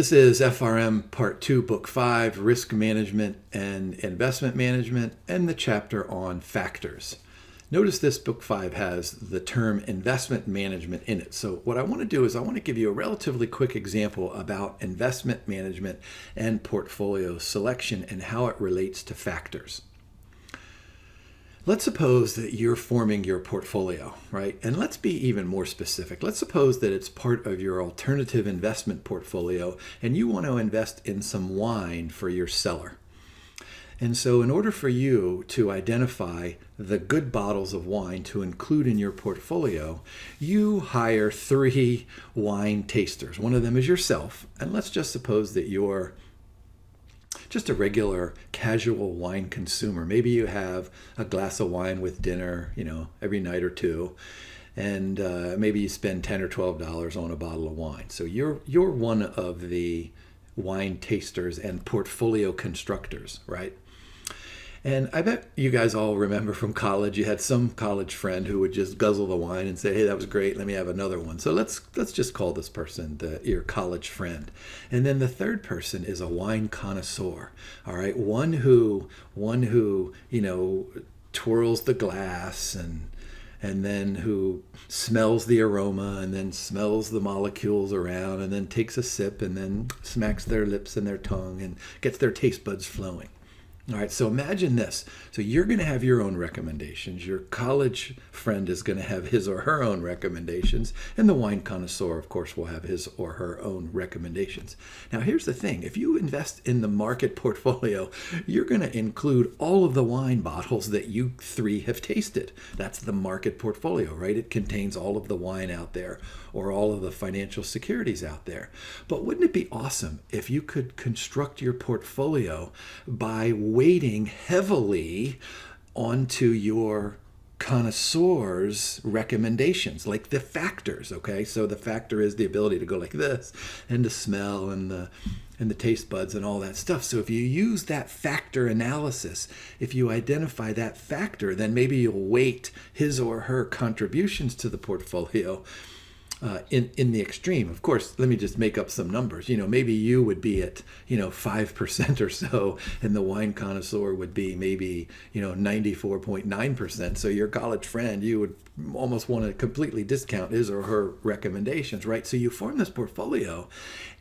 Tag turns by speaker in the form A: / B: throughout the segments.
A: This is FRM Part 2, Book 5, Risk Management and Investment Management, and the chapter on factors. Notice this Book 5 has the term investment management in it. So what I want to do is I want to give you a relatively quick example about investment management and portfolio selection and how it relates to factors. Let's suppose that you're forming your portfolio, right? And let's be even more specific. Let's suppose that it's part of your alternative investment portfolio and you want to invest in some wine for your cellar. And so in order for you to identify the good bottles of wine to include in your portfolio, you hire 3 wine tasters. One of them is yourself. And let's just suppose that you're just a regular casual wine consumer. Maybe you have a glass of wine with dinner, every night or two, and maybe you spend $10 or $12 on a bottle of wine. So you're one of the wine tasters and portfolio constructors, right? And I bet you guys all remember from college, you had some college friend who would just guzzle the wine and say, hey, that was great, let me have another one. So let's just call this person your college friend. And then the third person is a wine connoisseur, all right? One who twirls the glass and then who smells the aroma and then smells the molecules around and then takes a sip and then smacks their lips and their tongue and gets their taste buds flowing. All right, so imagine this. So you're going to have your own recommendations. Your college friend is going to have his or her own recommendations. And the wine connoisseur, of course, will have his or her own recommendations. Now, here's the thing. If you invest in the market portfolio, you're going to include all of the wine bottles that you 3 have tasted. That's the market portfolio, right? It contains all of the wine out there or all of the financial securities out there. But wouldn't it be awesome if you could construct your portfolio by weighting heavily onto your connoisseur's recommendations, like the factors, okay? So the factor is the ability to go like this and the smell and the taste buds and all that stuff. So if you use that factor analysis, if you identify that factor, then maybe you'll weight his or her contributions to the portfolio in the extreme. Of course, let me just make up some numbers. Maybe you would be at 5% or so, and the wine connoisseur would be maybe 94.9%. So your college friend, you would almost want to completely discount his or her recommendations, right? So you form this portfolio,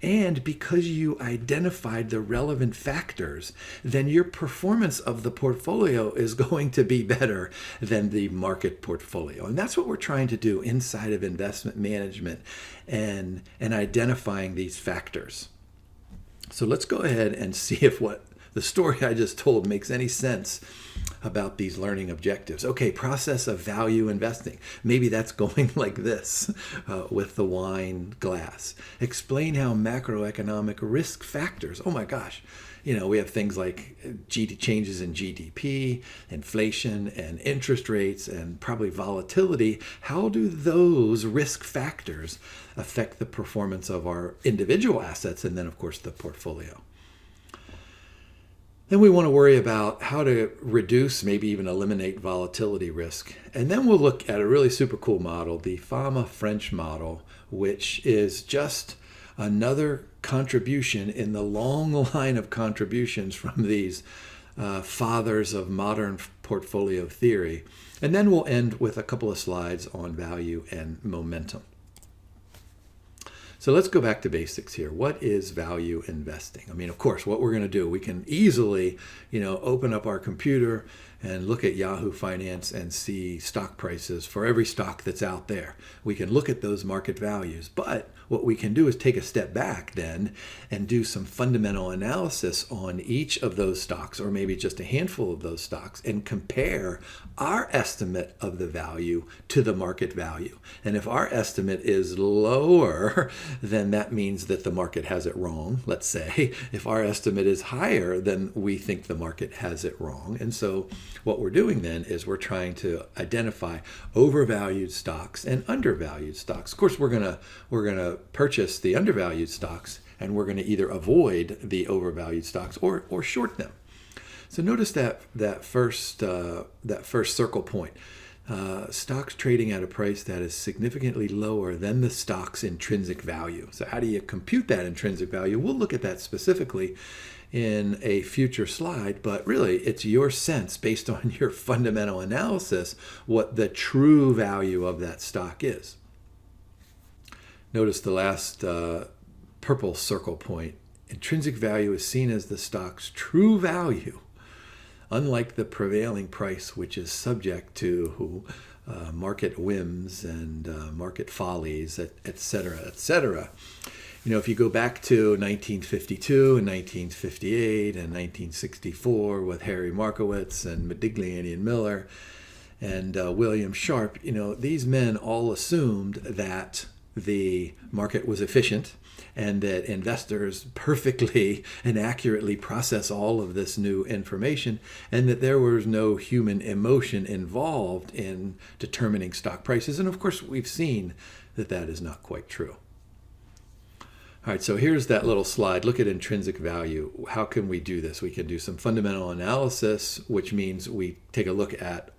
A: and because you identified the relevant factors, then your performance of the portfolio is going to be better than the market portfolio. And that's what we're trying to do inside of investment management and identifying these factors. So let's go ahead and see if what the story I just told makes any sense about these learning objectives. Okay, process of value investing. Maybe that's going like this with the wine glass. Explain how macroeconomic risk factors, oh my gosh, we have things like changes in GDP, inflation, and interest rates, and probably volatility. How do those risk factors affect the performance of our individual assets and then, of course, the portfolio? Then we want to worry about how to reduce, maybe even eliminate volatility risk. And then we'll look at a really super cool model, the Fama-French model, which is just another contribution in the long line of contributions from these fathers of modern portfolio theory. And then we'll end with a couple of slides on value and momentum. So let's go back to basics here. What is value investing? I mean, of course, what we're going to do, we can easily, open up our computer and look at Yahoo Finance and see stock prices for every stock that's out there. We can look at those market values, but what we can do is take a step back then and do some fundamental analysis on each of those stocks, or maybe just a handful of those stocks, and compare our estimate of the value to the market value. And if our estimate is lower, then that means that the market has it wrong, let's say. If our estimate is higher, then we think the market has it wrong. And so what we're doing then is we're trying to identify overvalued stocks and undervalued stocks. Of course, we're gonna purchase the undervalued stocks, and we're going to either avoid the overvalued stocks or short them. So notice that first circle point. stocks trading at a price that is significantly lower than the stock's intrinsic value. So how do you compute that intrinsic value? We'll look at that specifically in a future slide, but really it's your sense based on your fundamental analysis what the true value of that stock is. Notice the last purple circle point. Intrinsic value is seen as the stock's true value, unlike the prevailing price, which is subject to market whims and market follies, etc., etc. If you go back to 1952 and 1958 and 1964 with Harry Markowitz and Modigliani and Miller and William Sharpe, these men all assumed that the market was efficient and that investors perfectly and accurately process all of this new information, and that there was no human emotion involved in determining stock prices. And of course, we've seen that that is not quite true. All right, so here's that little slide. Look at intrinsic value. How can we do this? We can do some fundamental analysis, which means we take a look at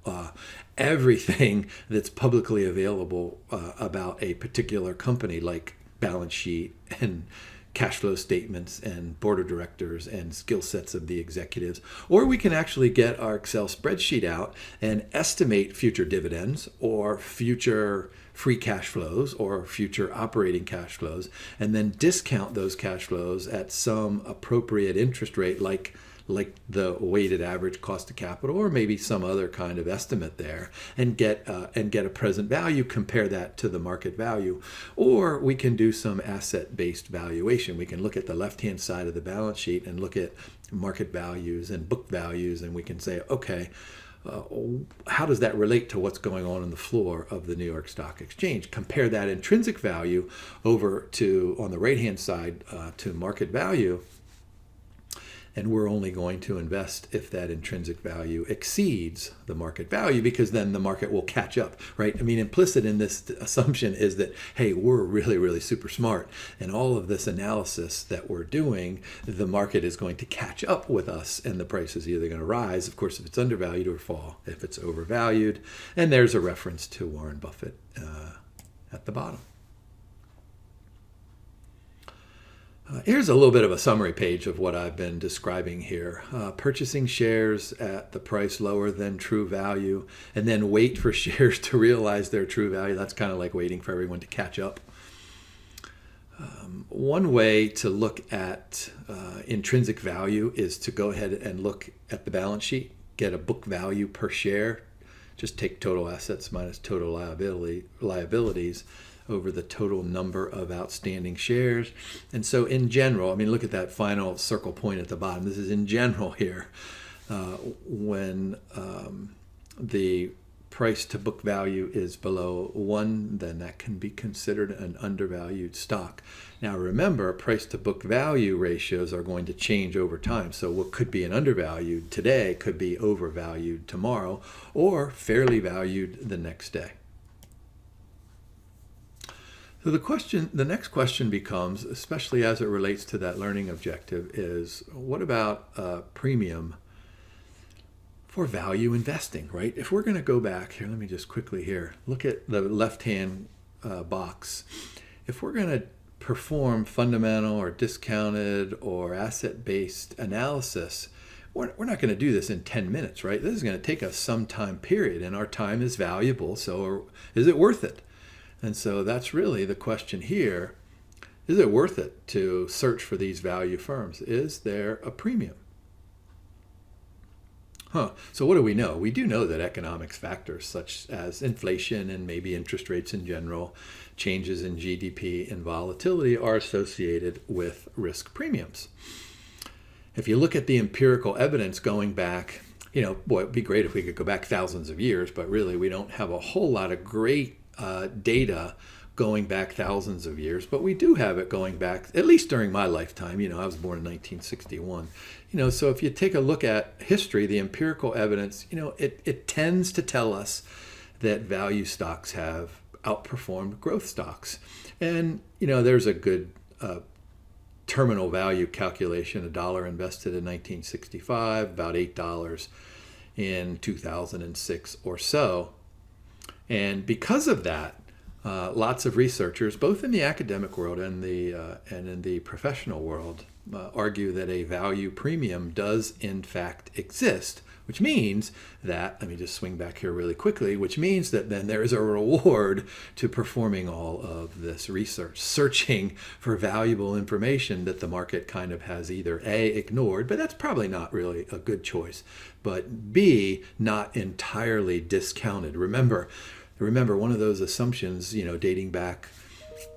A: everything that's publicly available about a particular company, like balance sheet and cash flow statements and board of directors and skill sets of the executives. Or we can actually get our Excel spreadsheet out and estimate future dividends or future free cash flows or future operating cash flows, and then discount those cash flows at some appropriate interest rate, like the weighted average cost of capital, or maybe some other kind of estimate there, and get a present value, compare that to the market value. Or we can do some asset-based valuation. We can look at the left-hand side of the balance sheet and look at market values and book values, and we can say, okay, how does that relate to what's going on the floor of the New York Stock Exchange? Compare that intrinsic value over to, on the right-hand side, to market value. And we're only going to invest if that intrinsic value exceeds the market value, because then the market will catch up, right? I mean, implicit in this assumption is that, hey, we're really, really super smart. And all of this analysis that we're doing, the market is going to catch up with us, and the price is either going to rise, of course, if it's undervalued, or fall if it's overvalued. And there's a reference to Warren Buffett at the bottom. Here's a little bit of a summary page of what I've been describing here. Purchasing shares at the price lower than true value, and then wait for shares to realize their true value. That's kind of like waiting for everyone to catch up. One way to look at intrinsic value is to go ahead and look at the balance sheet, get a book value per share. Just take total assets minus total liabilities over the total number of outstanding shares. And so in general, I mean, look at that final circle point at the bottom. This is in general here. When the price to book value is below 1, then that can be considered an undervalued stock. Now remember, price to book value ratios are going to change over time. So what could be an undervalued today could be overvalued tomorrow, or fairly valued the next day. So the next question becomes, especially as it relates to that learning objective, is what about a premium for value investing, right? If we're going to go back here, let me just quickly here, look at the left-hand box. If we're going to perform fundamental or discounted or asset-based analysis, we're not going to do this in 10 minutes, right? This is going to take us some time period, and our time is valuable, so is it worth it? And so that's really the question here. Is it worth it to search for these value firms? Is there a premium? So what do we know? We do know that economics factors such as inflation and maybe interest rates in general, changes in GDP and volatility are associated with risk premiums. If you look at the empirical evidence going back, boy, it'd be great if we could go back thousands of years, but really we don't have a whole lot of great data going back thousands of years, but we do have it going back, at least during my lifetime. I was born in 1961. So if you take a look at history, the empirical evidence, it tends to tell us that value stocks have outperformed growth stocks. And, there's a good terminal value calculation, $1 invested in 1965, about $8 in 2006 or so. And because of that, lots of researchers, both in the academic world and in the professional world, argue that a value premium does in fact exist, which means that, let me just swing back here really quickly, which means that then there is a reward to performing all of this research, searching for valuable information that the market kind of has either A, ignored, but that's probably not really a good choice, but B, not entirely discounted. Remember, one of those assumptions, dating back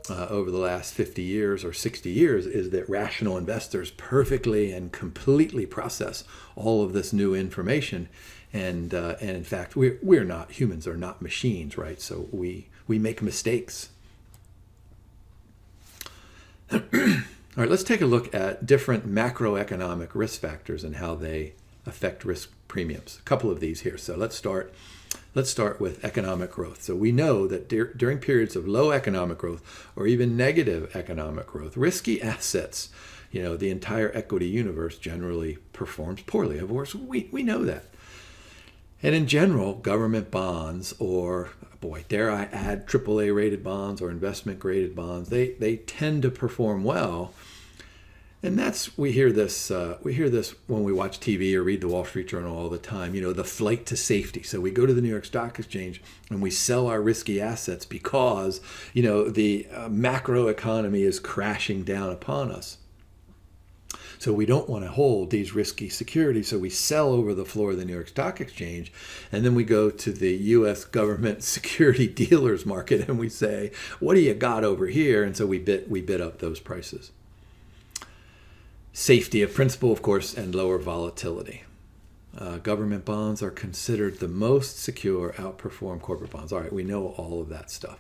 A: over the last 50 years or 60 years is that rational investors perfectly and completely process all of this new information. And in fact, we're not, humans are not machines, right? So we make mistakes. All right, let's take a look at different macroeconomic risk factors and how they affect risk premiums. A couple of these here. So let's start with economic growth. So we know that during periods of low economic growth or even negative economic growth, risky assets, the entire equity universe generally performs poorly. Of course, we know that. And in general, government bonds, or dare I add AAA rated bonds or investment graded bonds, they tend to perform well. And we hear this when we watch TV or read the Wall Street Journal all the time, the flight to safety. So we go to the New York Stock Exchange and we sell our risky assets because, the macro economy is crashing down upon us. So we don't want to hold these risky securities. So we sell over the floor of the New York Stock Exchange. And then we go to the U.S. government security dealers market and we say, what do you got over here? And so we bid up those prices. Safety of principal, of course, and lower volatility. Government bonds are considered the most secure, outperform corporate bonds. All right, we know all of that stuff.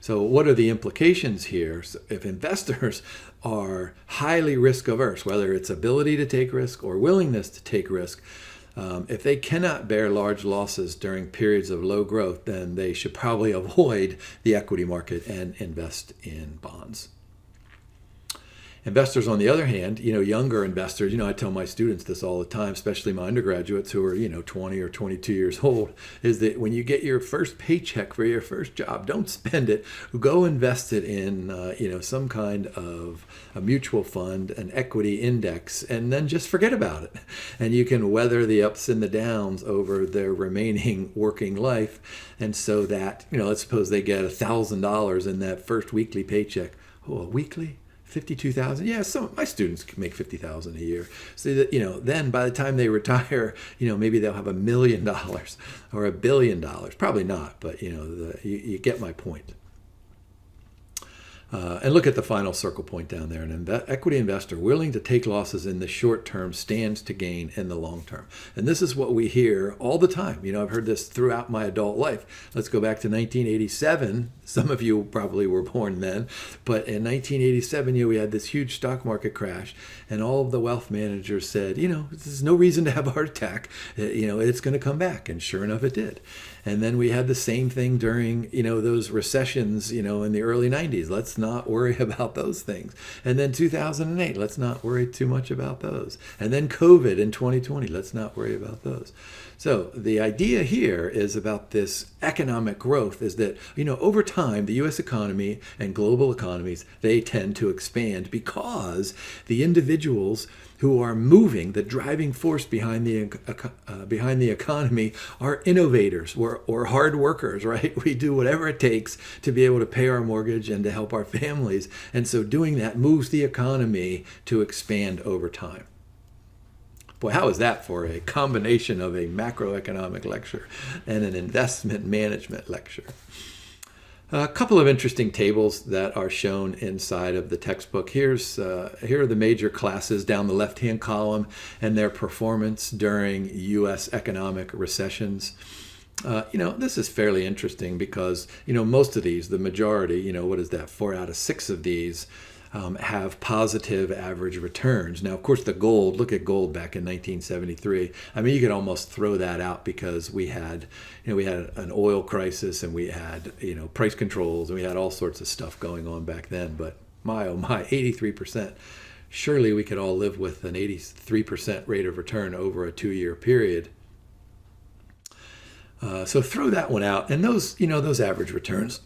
A: So what are the implications here? So if investors are highly risk averse, whether it's ability to take risk or willingness to take risk, if they cannot bear large losses during periods of low growth, then they should probably avoid the equity market and invest in bonds. Investors, on the other hand, younger investors, I tell my students this all the time, especially my undergraduates who are, 20 or 22 years old, is that when you get your first paycheck for your first job, don't spend it. Go invest it in, some kind of a mutual fund, an equity index, and then just forget about it. And you can weather the ups and the downs over their remaining working life. And so that, let's suppose they get $1,000 in that first weekly paycheck. Oh, a weekly? 52,000. Yeah, some of my students can make 50,000 a year. So that, then by the time they retire, maybe they'll have $1 million or $1 billion. Probably not, but you get my point. And look at the final circle point down there. An equity investor willing to take losses in the short term stands to gain in the long term. And this is what we hear all the time. I've heard this throughout my adult life. Let's go back to 1987. Some of you probably were born then. But in 1987, we had this huge stock market crash. And all of the wealth managers said, there's no reason to have a heart attack. It's going to come back. And sure enough, it did. And then we had the same thing during, those recessions, in the early 90s. Let's not worry about those things. And then 2008, let's not worry too much about those. And then COVID in 2020, let's not worry about those. So the idea here is about this economic growth is that, over time, the U.S. economy and global economies, they tend to expand because the individuals who are moving, the driving force behind the economy, are innovators or hard workers, right? We do whatever it takes to be able to pay our mortgage and to help our families. And so doing that moves the economy to expand over time. Boy, how is that for a combination of a macroeconomic lecture and an investment management lecture? A couple of interesting tables that are shown inside of the textbook. Here are the major classes down the left-hand column and their performance during U.S. economic recessions. This is fairly interesting because, most of these, the majority, 4 out of 6 of these have positive average returns. Now, of course, look at gold back in 1973. I mean, you could almost throw that out because we had an oil crisis and we had, price controls and we had all sorts of stuff going on back then. But my, oh my, 83%. Surely we could all live with an 83% rate of return over a 2-year period. So throw that one out. And those average returns,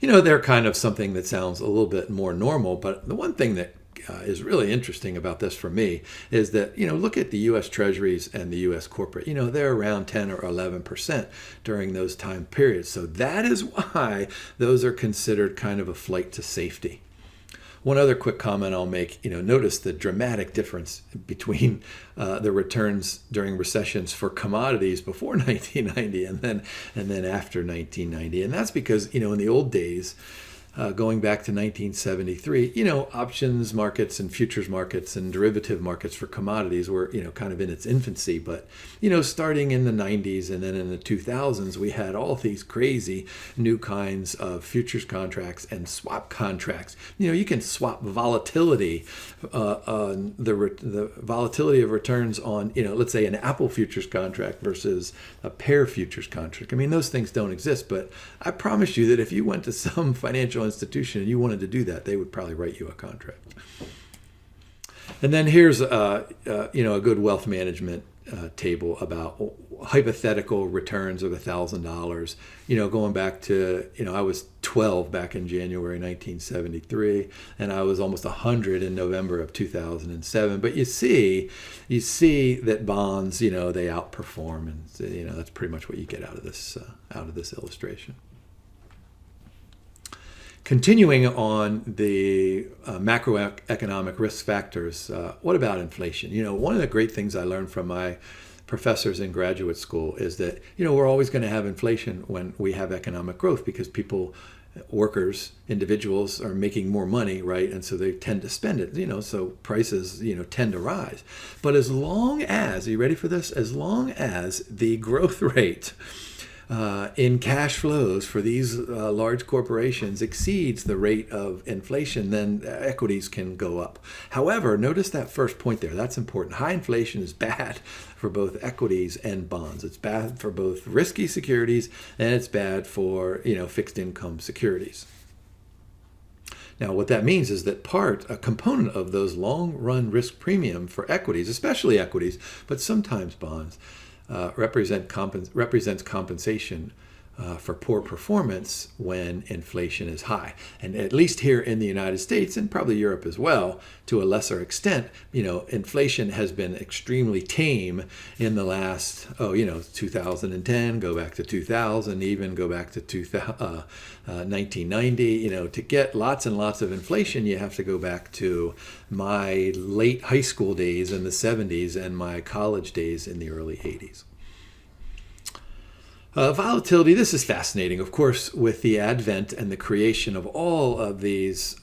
A: they're kind of something that sounds a little bit more normal. But the one thing that is really interesting about this for me is that, look at the U.S. Treasuries and the U.S. corporate. They're around 10 or 11% during those time periods. So that is why those are considered kind of a flight to safety. One other quick comment I'll make, notice the dramatic difference between the returns during recessions for commodities before 1990 and then after 1990. And that's because, in the old days, going back to 1973, options markets and futures markets and derivative markets for commodities were, kind of in its infancy. But, starting in the 90s and then in the 2000s, we had all these crazy new kinds of futures contracts and swap contracts. You can swap volatility, the volatility of returns on, let's say an Apple futures contract versus a Pear futures contract. I mean, those things don't exist, but I promise you that if you went to some financial institution and you wanted to do that, they would probably write you a contract. And then here's a good wealth management table about hypothetical returns of $1,000. Going back to I was 12 back in January 1973, and I was almost 100 in November of 2007. But you see that bonds, they outperform, and that's pretty much what you get out of this illustration. Continuing on the macroeconomic risk factors, what about inflation? One of the great things I learned from my professors in graduate school is that, we're always going to have inflation when we have economic growth because people, workers, individuals are making more money, right? And so they tend to spend it, so prices, tend to rise. But as long as, are you ready for this? As long as the growth rate in cash flows for these large corporations exceeds the rate of inflation, then equities can go up. However, notice that first point there. That's important. High inflation is bad for both equities and bonds. It's bad for both risky securities and it's bad for fixed income securities. Now, what that means is that a component of those long-run risk premium for equities, especially equities, but sometimes bonds, represents compensation for poor performance when inflation is high. And at least here in the United States, and probably Europe as well, to a lesser extent, inflation has been extremely tame in the last, 2010, go back to 2000, even go back to 1990. To get lots and lots of inflation, you have to go back to my late high school days in the 70s and my college days in the early 80s. Volatility, this is fascinating, of course, with the advent and the creation of all of these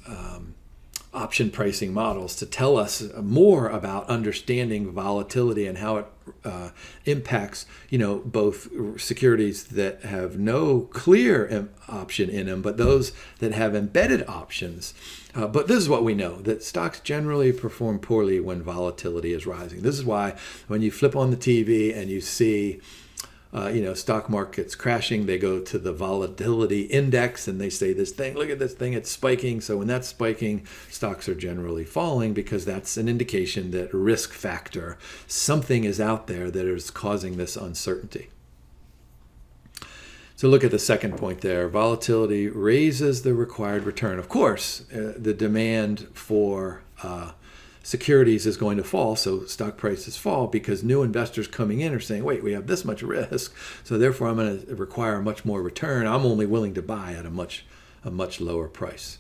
A: option pricing models to tell us more about understanding volatility and how it impacts, both securities that have no clear option in them, but those that have embedded options. But this is what we know, that stocks generally perform poorly when volatility is rising. This is why when you flip on the TV and you see stock markets crashing, they go to the volatility index and they say look at this thing, it's spiking. So when that's spiking, stocks are generally falling because that's an indication that risk factor, something is out there that is causing this uncertainty. So look at the second point there. Volatility raises the required return. Of course, the demand for securities is going to fall, so stock prices fall because new investors coming in are saying, wait, we have this much risk, so therefore I'm going to require much more return. I'm only willing to buy at a much lower price.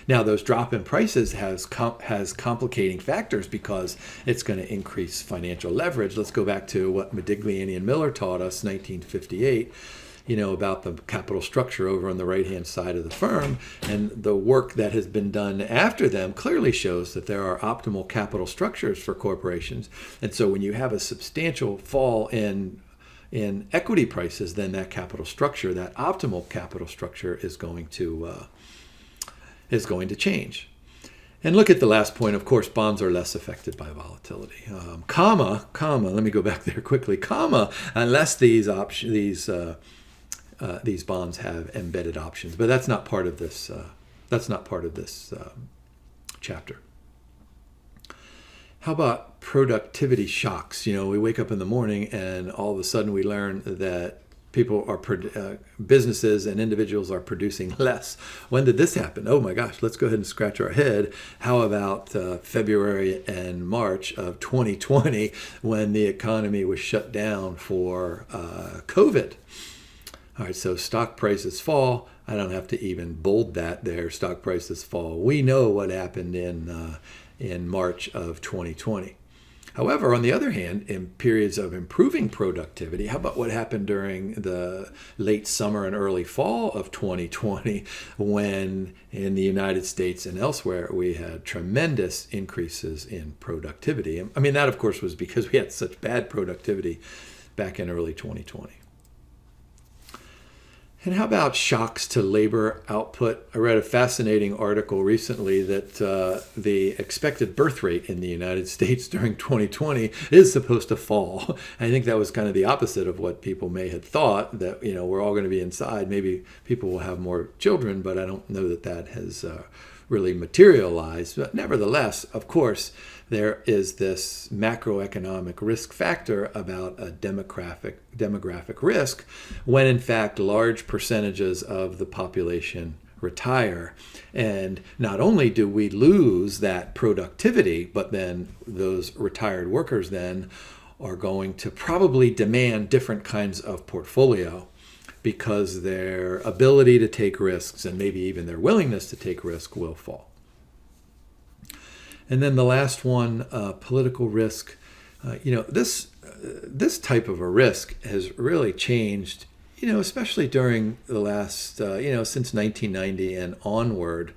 A: Now, those drop in prices has complicating factors because it's going to increase financial leverage. Let's go back to what Modigliani and Miller taught us, 1958. About the capital structure over on the right-hand side of the firm. And the work that has been done after them clearly shows that there are optimal capital structures for corporations. And so when you have a substantial fall in equity prices, then that capital structure, that optimal capital structure is going to change. And look at the last point. Of course, bonds are less affected by volatility. Let me go back there quickly. Unless these bonds have embedded options, but that's not part of this. Chapter. How about productivity shocks? We wake up in the morning and all of a sudden we learn that businesses and individuals are producing less. When did this happen? Oh my gosh, let's go ahead and scratch our head. How about February and March of 2020 when the economy was shut down for COVID? All right, so stock prices fall. I don't have to even bold that there. Stock prices fall. We know what happened in March of 2020. However, on the other hand, in periods of improving productivity, how about what happened during the late summer and early fall of 2020 when in the United States and elsewhere we had tremendous increases in productivity? I mean, that of course was because we had such bad productivity back in early 2020. And how about shocks to labor output? I read a fascinating article recently that the expected birth rate in the United States during 2020 is supposed to fall. I think that was kind of the opposite of what people may have thought, that we're all going to be inside. Maybe people will have more children, but I don't know that that has really materialized. But nevertheless, of course, there is this macroeconomic risk factor about a demographic risk when in fact large percentages of the population retire. And not only do we lose that productivity, but then those retired workers then are going to probably demand different kinds of portfolio because their ability to take risks and maybe even their willingness to take risk will fall. And then the last one, political risk. This type of a risk has really changed, especially during the last, since 1990 and onward,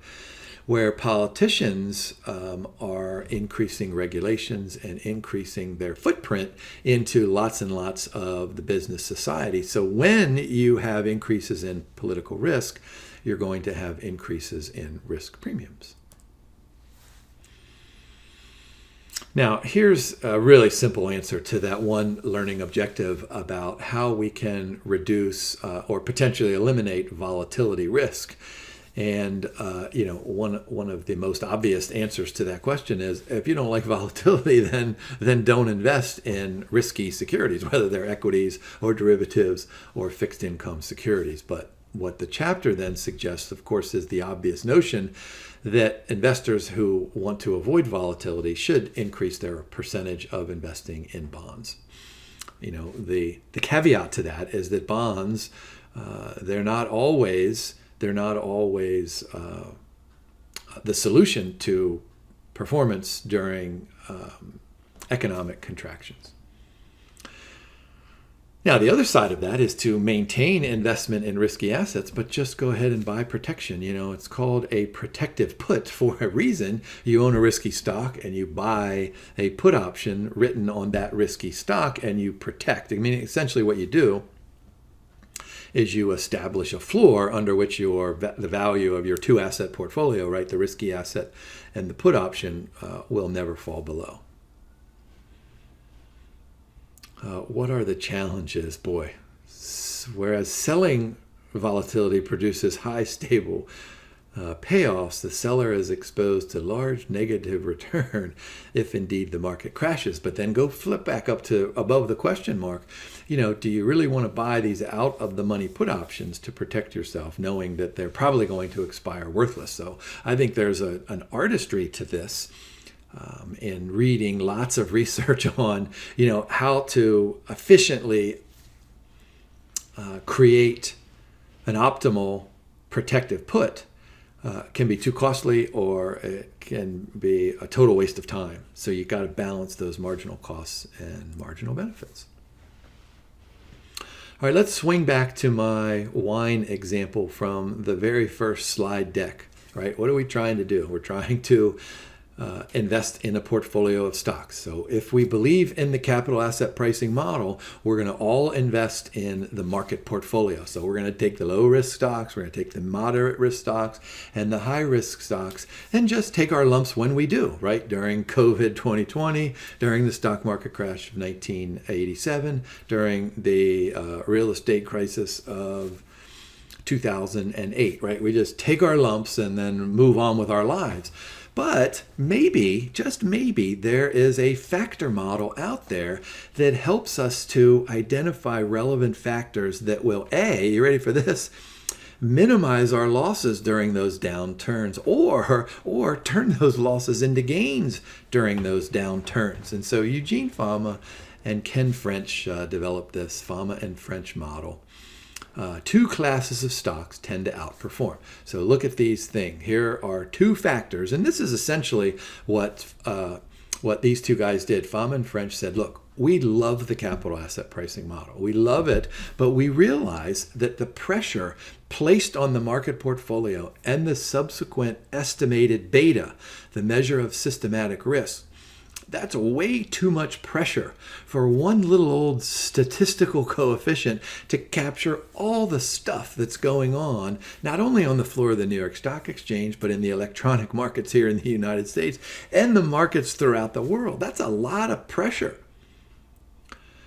A: where politicians are increasing regulations and increasing their footprint into lots and lots of the business society. So when you have increases in political risk, you're going to have increases in risk premiums. Now, here's a really simple answer to that one learning objective about how we can reduce or potentially eliminate volatility risk. And one of the most obvious answers to that question is, if you don't like volatility, then don't invest in risky securities, whether they're equities or derivatives or fixed income securities. But what the chapter then suggests, of course, is the obvious notion that investors who want to avoid volatility should increase their percentage of investing in bonds. The caveat to that is that bonds, they're not always the solution to performance during economic contractions. Now, the other side of that is to maintain investment in risky assets, but just go ahead and buy protection. It's called a protective put for a reason. You own a risky stock and you buy a put option written on that risky stock and you protect. I mean, essentially what you do is you establish a floor under which the value of your two asset portfolio, right, the risky asset and the put option, will never fall below. What are the challenges? Boy, whereas selling volatility produces high stable payoffs, the seller is exposed to large negative return if indeed the market crashes. But then go flip back up to above the question mark. Do you really want to buy these out of the money put options to protect yourself, knowing that they're probably going to expire worthless? So I think there's an artistry to this. In reading lots of research on, how to efficiently create an optimal protective put can be too costly, or it can be a total waste of time. So you've got to balance those marginal costs and marginal benefits. All right, let's swing back to my wine example from the very first slide deck. Right, what are we trying to do? We're trying to invest in a portfolio of stocks. So if we believe in the capital asset pricing model, we're going to all invest in the market portfolio. So we're going to take the low risk stocks, we're going to take the moderate risk stocks and the high risk stocks, and just take our lumps when we do, right? During COVID 2020, during the stock market crash of 1987, during the real estate crisis of 2008, right? We just take our lumps and then move on with our lives. But maybe, just maybe, there is a factor model out there that helps us to identify relevant factors that will, A, you ready for this, minimize our losses during those downturns, or turn those losses into gains during those downturns. And so Eugene Fama and Ken French developed this Fama and French model. Two classes of stocks tend to outperform. So look at these things. Here are two factors, and this is essentially what these two guys did. Fama and French said, look, we love the capital asset pricing model. We love it, but we realize that the pressure placed on the market portfolio and the subsequent estimated beta, the measure of systematic risk, that's way too much pressure for one little old statistical coefficient to capture all the stuff that's going on, not only on the floor of the New York Stock Exchange, but in the electronic markets here in the United States and the markets throughout the world. That's a lot of pressure.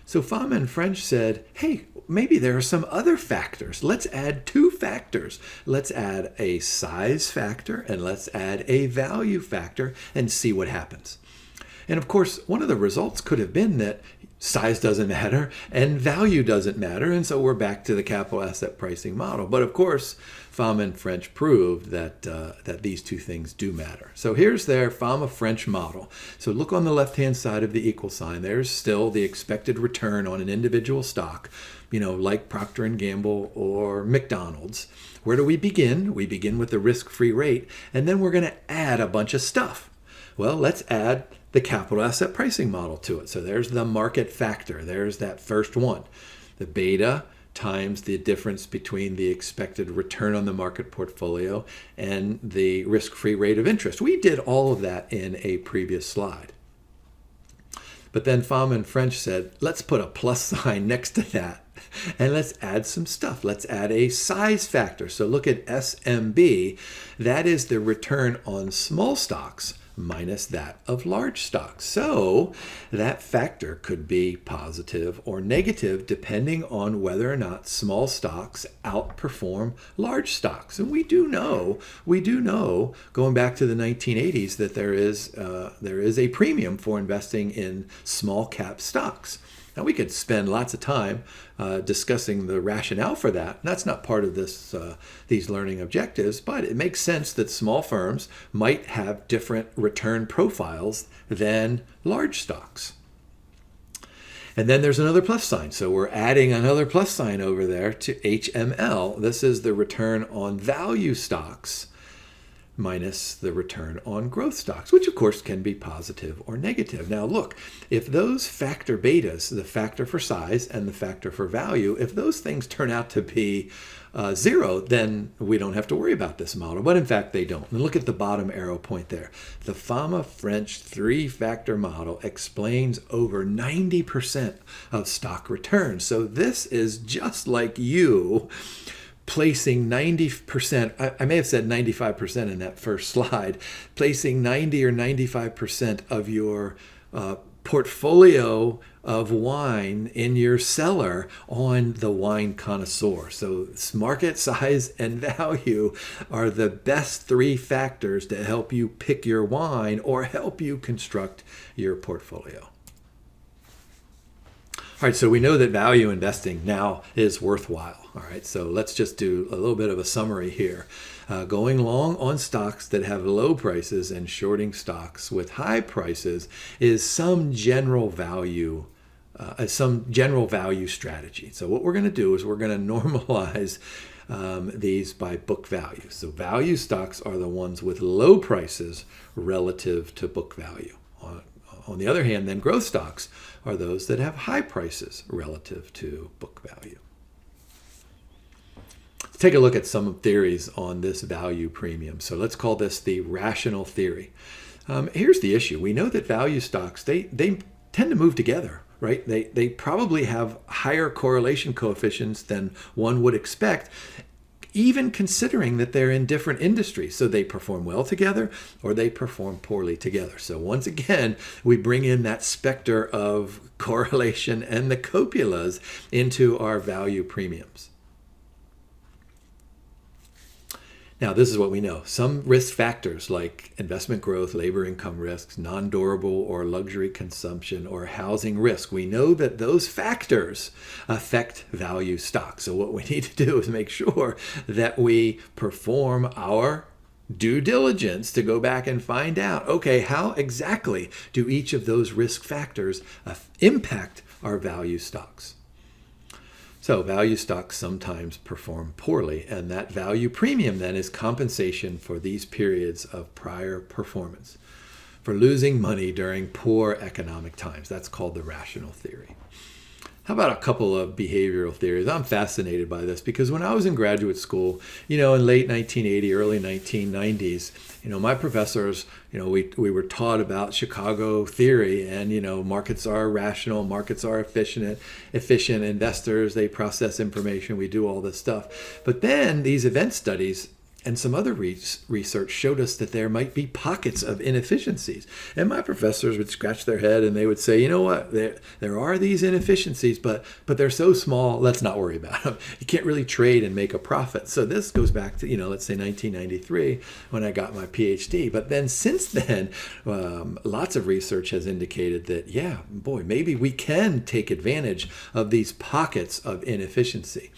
A: So Fama and French said, hey, maybe there are some other factors. Let's add two factors. Let's add a size factor and let's add a value factor and see what happens. And of course, one of the results could have been that size doesn't matter and value doesn't matter. And so we're back to the capital asset pricing model. But of course, Fama and French proved that these two things do matter. So here's their Fama-French model. So look on the left-hand side of the equal sign. There's still the expected return on an individual stock, like Procter & Gamble or McDonald's. Where do we begin? We begin with the risk-free rate, and then we're going to add a bunch of stuff. Well, let's add the capital asset pricing model to it. So there's the market factor. There's that first one. The beta times the difference between the expected return on the market portfolio and the risk-free rate of interest. We did all of that in a previous slide. But then Fama and French said, let's put a plus sign next to that and let's add some stuff. Let's add a size factor. So look at SMB. That is the return on small stocks minus that of large stocks. So that factor could be positive or negative depending on whether or not small stocks outperform large stocks. And we do know, going back to the 1980s, that there is a premium for investing in small cap stocks. Now, we could spend lots of time discussing the rationale for that. That's not part of these learning objectives, but it makes sense that small firms might have different return profiles than large stocks. And then there's another plus sign. So we're adding another plus sign over there to HML. This is the return on value stocks minus the return on growth stocks, which of course can be positive or negative. Now look, if those factor betas, the factor for size and the factor for value, if those things turn out to be zero, then we don't have to worry about this model. But in fact, they don't. And look at the bottom arrow point there. The Fama-French Three-Factor Model explains over 90% of stock returns. So this is just like you placing 90%, I may have said 95% in that first slide, placing 90 or 95% of your portfolio of wine in your cellar on the wine connoisseur. So market size and value are the best three factors to help you pick your wine or help you construct your portfolio. All right, so we know that value investing now is worthwhile. All right, so let's just do a little bit of a summary here. Going long on stocks that have low prices and shorting stocks with high prices is some general value strategy. So what we're going to do is we're going to normalize these by book value. So value stocks are the ones with low prices relative to book value. On the other hand, then growth stocks are those that have high prices relative to book value. Let's take a look at some theories on this value premium. So let's call this the rational theory. Here's the issue. We know that value stocks, they tend to move together, right? They probably have higher correlation coefficients than one would expect, even considering that they're in different industries. So they perform well together or they perform poorly together. So once again, we bring in that specter of correlation and the copulas into our value premiums. Now, this is what we know. Some risk factors like investment growth, labor income risks, non-durable or luxury consumption, or housing risk, we know that those factors affect value stocks. So what we need to do is make sure that we perform our due diligence to go back and find out, okay, how exactly do each of those risk factors impact our value stocks? So value stocks sometimes perform poorly, and that value premium then is compensation for these periods of prior performance, for losing money during poor economic times. That's called the rational theory. How about a couple of behavioral theories? I'm fascinated by this because when I was in graduate school, in late 1980, early 1990s, my professors, we were taught about Chicago theory and, markets are rational, markets are efficient investors, they process information, we do all this stuff. But then these event studies and some other research showed us that there might be pockets of inefficiencies. And my professors would scratch their head and they would say, you know what, there are these inefficiencies, but they're so small, let's not worry about them. You can't really trade and make a profit. So this goes back to, let's say 1993 when I got my PhD. But then since then, lots of research has indicated that, yeah, boy, maybe we can take advantage of these pockets of inefficiency.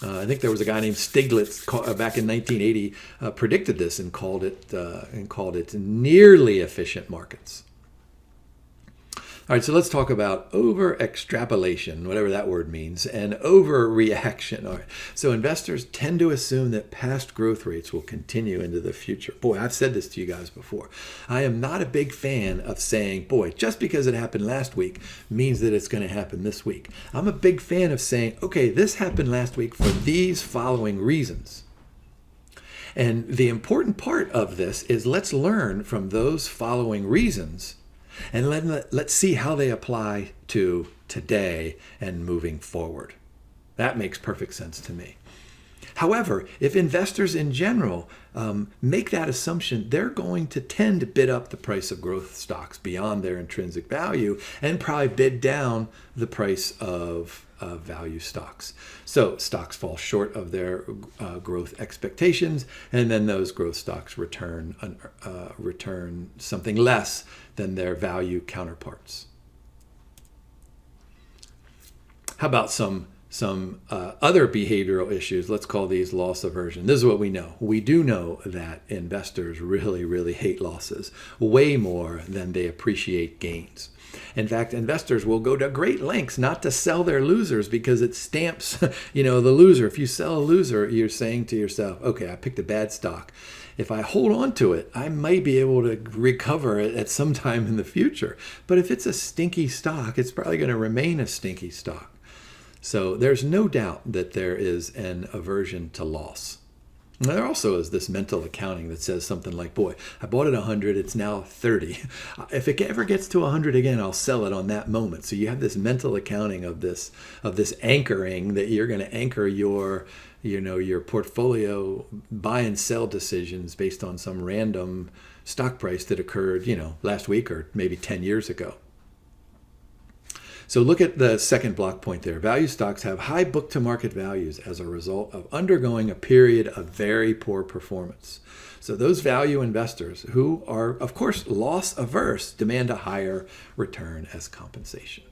A: I think there was a guy named Stiglitz back in 1980 predicted this and called it nearly efficient markets. All right, so let's talk about over-extrapolation, whatever that word means, and overreaction. All right, so investors tend to assume that past growth rates will continue into the future. Boy, I've said this to you guys before. I am not a big fan of saying, boy, just because it happened last week means that it's going to happen this week. I'm a big fan of saying, okay, this happened last week for these following reasons. And the important part of this is let's learn from those following reasons and let's see how they apply to today and moving forward. That makes perfect sense to me. However, if investors in general make that assumption, they're going to tend to bid up the price of growth stocks beyond their intrinsic value and probably bid down the price of value stocks. So stocks fall short of their growth expectations, and then those growth stocks return something less than their value counterparts. How about some other behavioral issues? Let's call these loss aversion. This is what we know. We do know that investors really, really hate losses way more than they appreciate gains. In fact, investors will go to great lengths not to sell their losers because it stamps, the loser. If you sell a loser, you're saying to yourself, okay, I picked a bad stock. If I hold on to it, I may be able to recover it at some time in the future. But if it's a stinky stock, it's probably going to remain a stinky stock. So there's no doubt that there is an aversion to loss. And there also is this mental accounting that says something like, boy, I bought it 100, it's now 30. If it ever gets to 100 again, I'll sell it on that moment. So you have this mental accounting of this anchoring that you're going to anchor your portfolio buy and sell decisions based on some random stock price that occurred, last week or maybe 10 years ago. So look at the second block point there. Value stocks have high book-to-market values as a result of undergoing a period of very poor performance. So those value investors who are, of course, loss averse demand a higher return as compensation.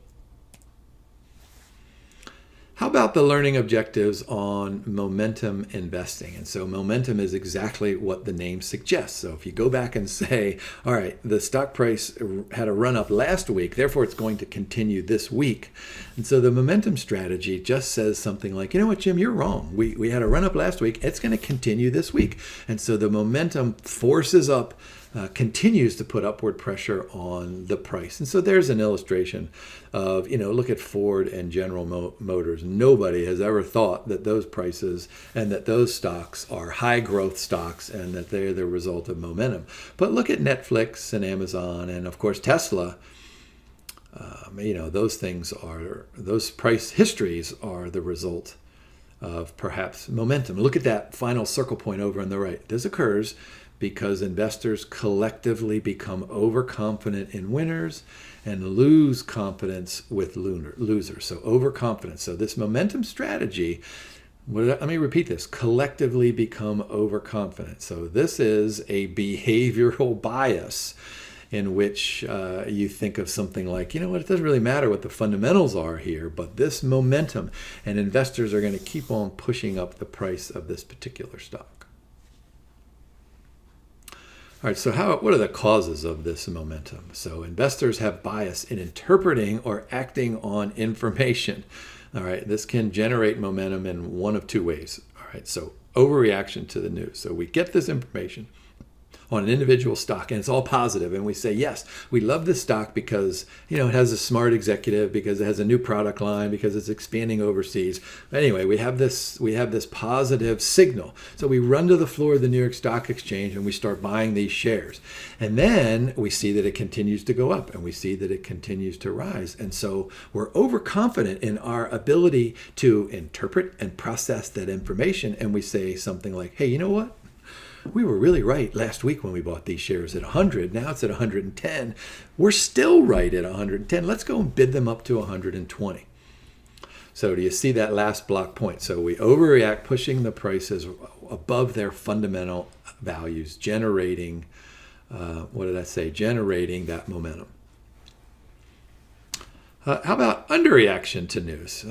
A: How about the learning objectives on momentum investing? And so momentum is exactly what the name suggests. So if you go back and say, all right, the stock price had a run up last week, therefore it's going to continue this week. And so the momentum strategy just says something like, you know what, Jim, you're wrong. We had a run up last week. It's going to continue this week. And so the momentum forces up, continues to put upward pressure on the price. And so there's an illustration of, look at Ford and General Motors. Nobody has ever thought that those prices and that those stocks are high growth stocks and that they're the result of momentum. But look at Netflix and Amazon and, of course, Tesla. Those price histories are the result of perhaps momentum. Look at that final circle point over on the right. This occurs because investors collectively become overconfident in winners and lose confidence with losers. So overconfidence. So this momentum strategy, Let me repeat this: collectively become overconfident. So this is a behavioral bias in which you think of something like, you know what, it doesn't really matter what the fundamentals are here, but this momentum, and investors are going to keep on pushing up the price of this particular stock. All right, so what are the causes of this momentum? So investors have bias in interpreting or acting on information. All right, this can generate momentum in one of two ways. All right, so overreaction to the news. So we get this information on an individual stock and it's all positive, and we say, yes, we love this stock because, you know, it has a smart executive, because it has a new product line, because it's expanding overseas. Anyway, we have this positive signal. So we run to the floor of the New York Stock Exchange and we start buying these shares. And then we see that it continues to go up and we see that it continues to rise. And so we're overconfident in our ability to interpret and process that information, and we say something like, hey, you know what? We were really right last week when we bought these shares at 100. Now it's at 110. We're still right at 110. Let's go and bid them up to 120. So do you see that last block point? So we overreact, pushing the prices above their fundamental values, generating, generating that momentum. How about underreaction to news?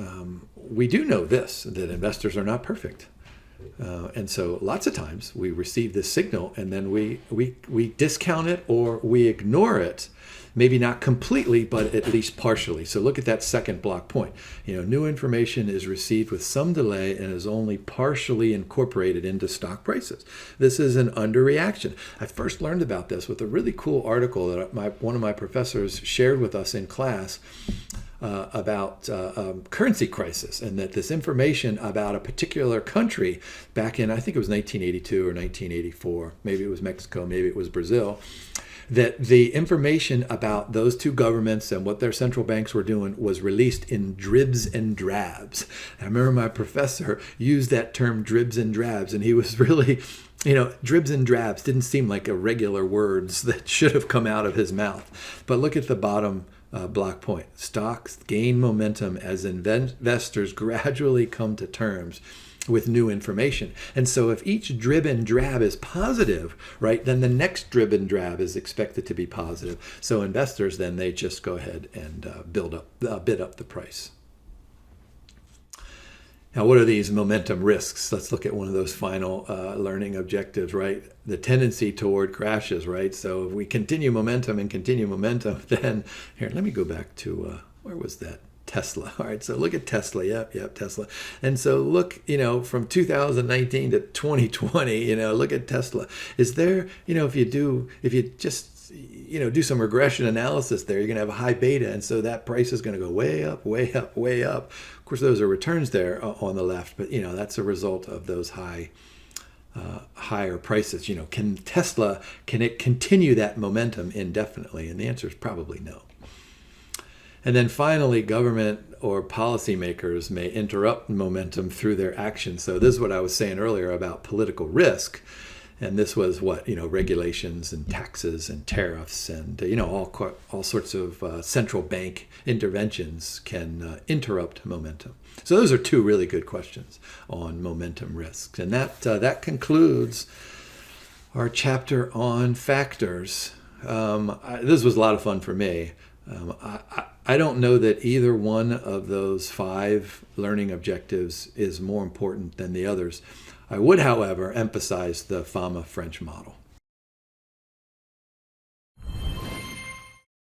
A: We do know this, that investors are not perfect. And so lots of times we receive this signal and then we discount it or we ignore it, maybe not completely, but at least partially. So look at that second block point. You know, new information is received with some delay and is only partially incorporated into stock prices. This is an underreaction. I first learned about this with a really cool article that one of my professors shared with us in class about currency crisis, and that this information about a particular country back in, I think it was 1982 or 1984, maybe it was Mexico, maybe it was Brazil, that the information about those two governments and what their central banks were doing was released in dribs and drabs. I remember my professor used that term, dribs and drabs, and he was really, you know, dribs and drabs didn't seem like irregular words that should have come out of his mouth. But look at the bottom block point. Stocks gain momentum as investors gradually come to terms with new information. And so if each drib and drab is positive, right, then the next drib and drab is expected to be positive. So investors, then they just go ahead and bid up the price. Now, what are these momentum risks? Let's look at one of those final learning objectives, right? The tendency toward crashes, right? So if we continue momentum, then here, let me go back to, where was that? Tesla. All right, so look at Tesla. Yep, Tesla. And so look, you know, from 2019 to 2020, you know, look at Tesla. Is there, you know, if you just, you know, do some regression analysis there, you're going to have a high beta. And so that price is going to go way up, way up, way up. Of course, those are returns there on the left, but, you know, that's a result of those higher prices. You know, can it continue that momentum indefinitely? And the answer is probably no. And then finally, government or policymakers may interrupt momentum through their actions. So this is what I was saying earlier about political risk. And this was what, you know, regulations and taxes and tariffs and, you know, all sorts of central bank interventions can interrupt momentum. So those are two really good questions on momentum risks. And that concludes our chapter on factors. This was a lot of fun for me. I don't know that either one of those 5 learning objectives is more important than the others. I would, however, emphasize the Fama-French model.